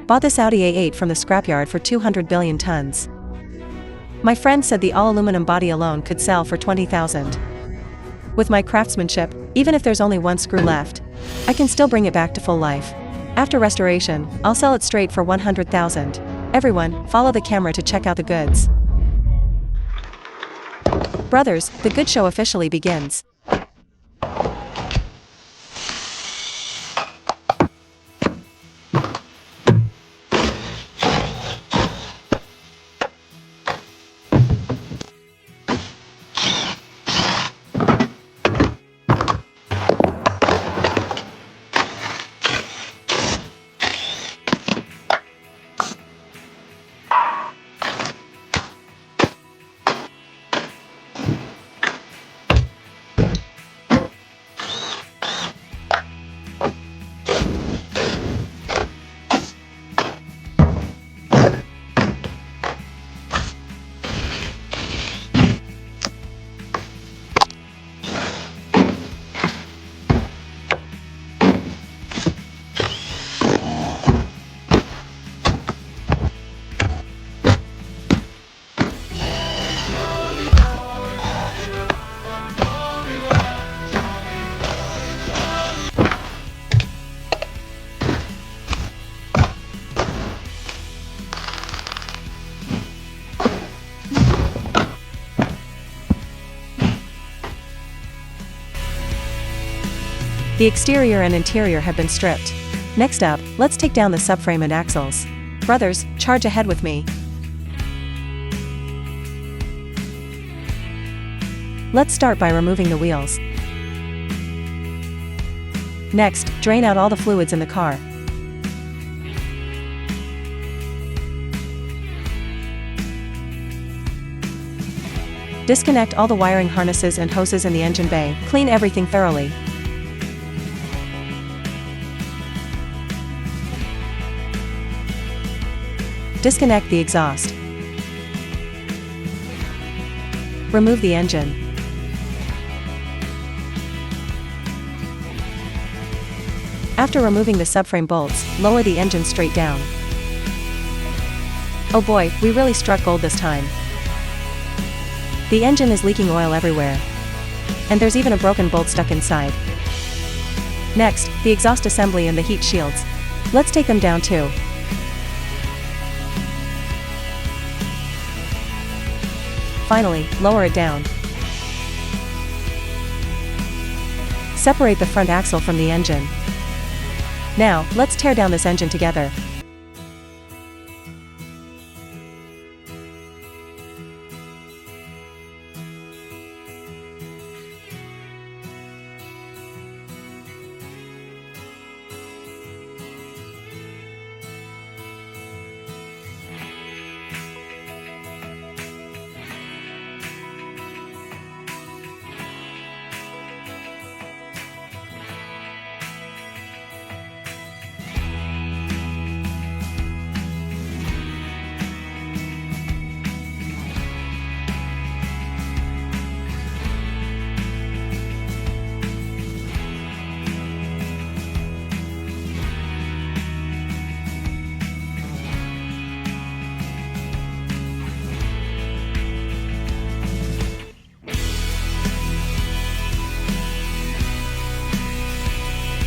Bought this Audi A8 from the scrapyard for 200 billion tons. My friend said the all-aluminum body alone could sell for 20,000. With my craftsmanship, even if there's only one screw left, I can still bring it back to full life. After restoration, I'll sell it straight for 100,000. Everyone, follow the camera to check out the goods. Brothers, the good show officially begins. The exterior and interior have been stripped. Next up, let's take down the subframe and axles. Brothers, charge ahead with me. Let's start by removing the wheels. Next, drain out all the fluids in the car. Disconnect all the wiring harnesses and hoses in the engine bay. Clean everything thoroughly. Disconnect the exhaust. Remove the engine. After removing the subframe bolts, lower the engine straight down. Oh boy, we really struck gold this time. The engine is leaking oil everywhere. And there's even a broken bolt stuck inside. Next, the exhaust assembly and the heat shields. Let's take them down too. Finally, lower it down. Separate the front axle from the engine. Now, let's tear down this engine together.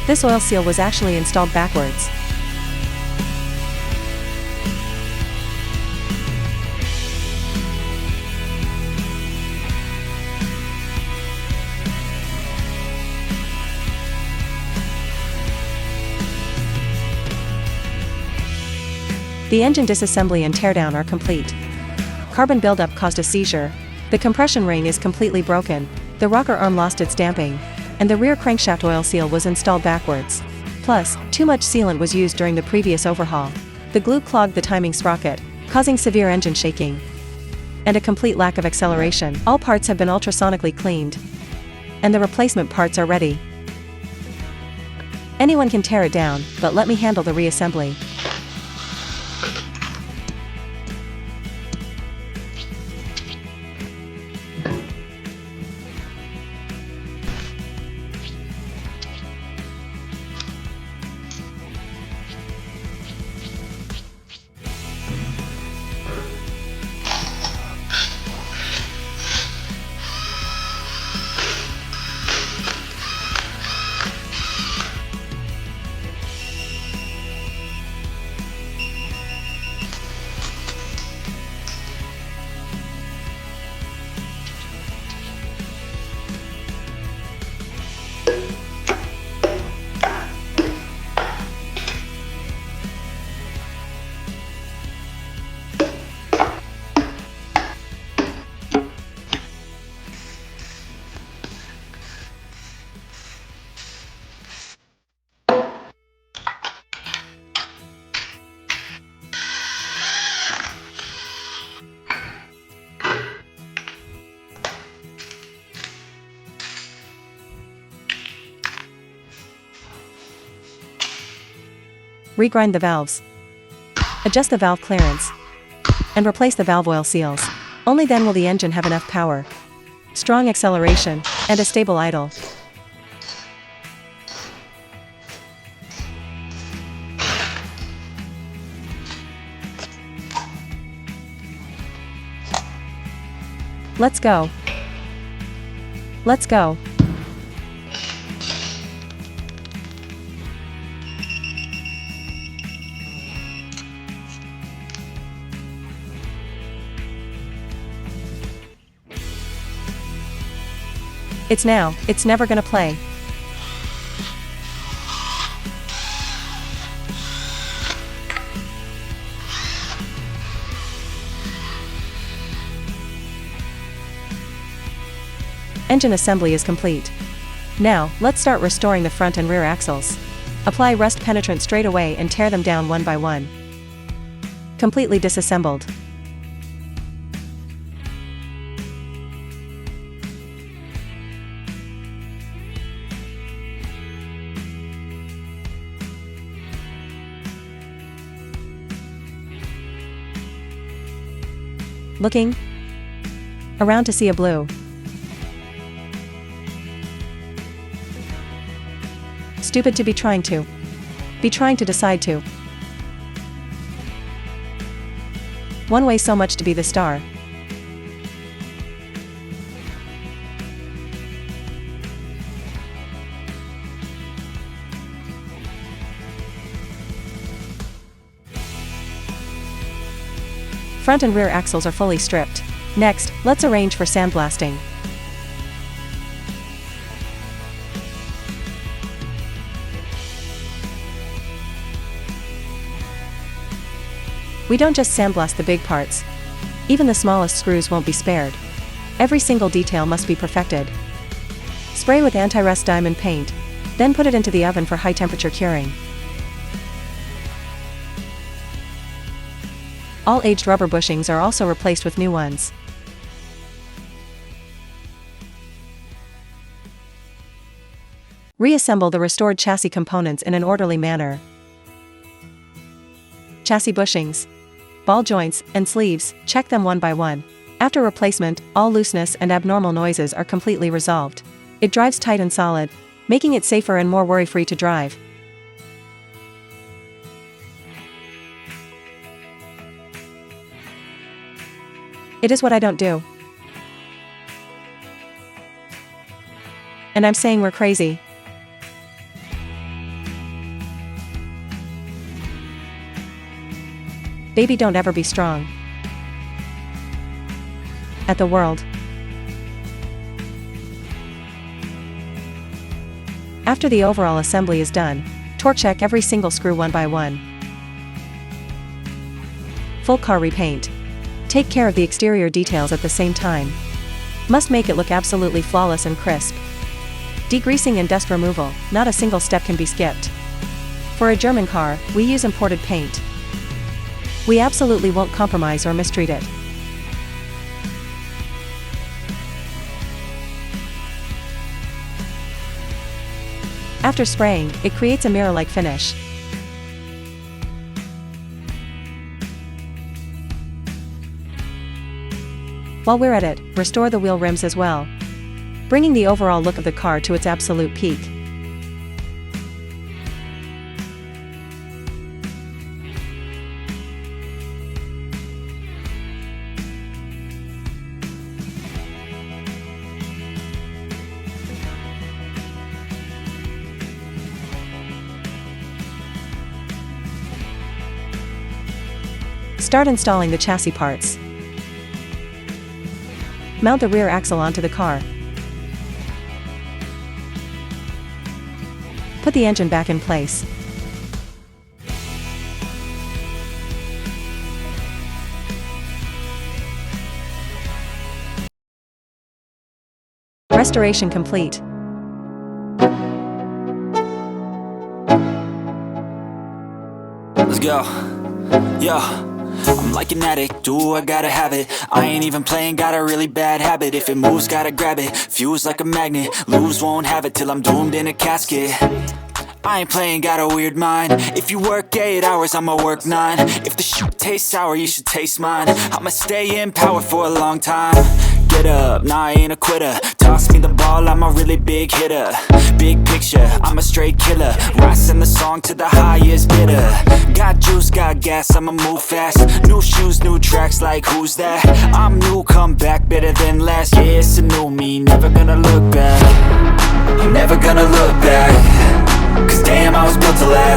This oil seal was actually installed backwards. The engine disassembly and teardown are complete. Carbon buildup caused a seizure. The compression ring is completely broken. The rocker arm lost its damping. And the rear crankshaft oil seal was installed backwards. Plus, too much sealant was used during the previous overhaul. The glue clogged the timing sprocket, causing severe engine shaking. And a complete lack of acceleration. All parts have been ultrasonically cleaned. And the replacement parts are ready. Anyone can tear it down, but let me handle the reassembly. Regrind the valves. Adjust the valve clearance. And replace the valve oil seals. Only then will the engine have enough power, strong acceleration, and a stable idle. Let's go. Let's go. It's now, it's never gonna play. Engine assembly is complete. Now, let's start restoring the front and rear axles. Apply rust penetrant straight away and tear them down one by one. Completely disassembled. Looking around to see a blue. Stupid to be trying to decide to. One way so much to be the star. Front and rear axles are fully stripped. Next, let's arrange for sandblasting. We don't just sandblast the big parts. Even the smallest screws won't be spared. Every single detail must be perfected. Spray with anti-rust diamond paint, then put it into the oven for high temperature curing. All aged rubber bushings are also replaced with new ones. Reassemble the restored chassis components in an orderly manner. Chassis bushings, ball joints, and sleeves, check them one by one. After replacement, all looseness and abnormal noises are completely resolved. It drives tight and solid, making it safer and more worry-free to drive. It is what I don't do. And I'm saying we're crazy. Baby, don't ever be strong at the world. After the overall assembly is done, torque check every single screw one by one. Full car repaint. Take care of the exterior details at the same time. Must make it look absolutely flawless and crisp. Degreasing and dust removal, not a single step can be skipped. For a German car, we use imported paint. We absolutely won't compromise or mistreat it. After spraying, it creates a mirror-like finish. While we're at it, restore the wheel rims as well, bringing the overall look of the car to its absolute peak. Start installing the chassis parts. Mount the rear axle onto the car. Put the engine back in place. Restoration complete. Let's go. Yo. I'm like an addict, do I gotta have it. I ain't even playing, got a really bad habit. If it moves, gotta grab it, fuse like a magnet. Lose, won't have it till I'm doomed in a casket. I ain't playing, got a weird mind. If you work 8 hours, I'ma work 9. If the shit tastes sour, you should taste mine. I'ma stay in power for a long time. Get up, nah, I ain't a quitter. Toss me the ball, I'm a really big hitter. Big picture, I'm a straight killer. Rising the song to the highest bidder. Got juice, got gas, I'ma move fast. New shoes, new tracks, like who's that? I'm new, come back, better than last. Yeah, it's a new me, never gonna look back. I'm never gonna look back. Cause damn, I was built to last.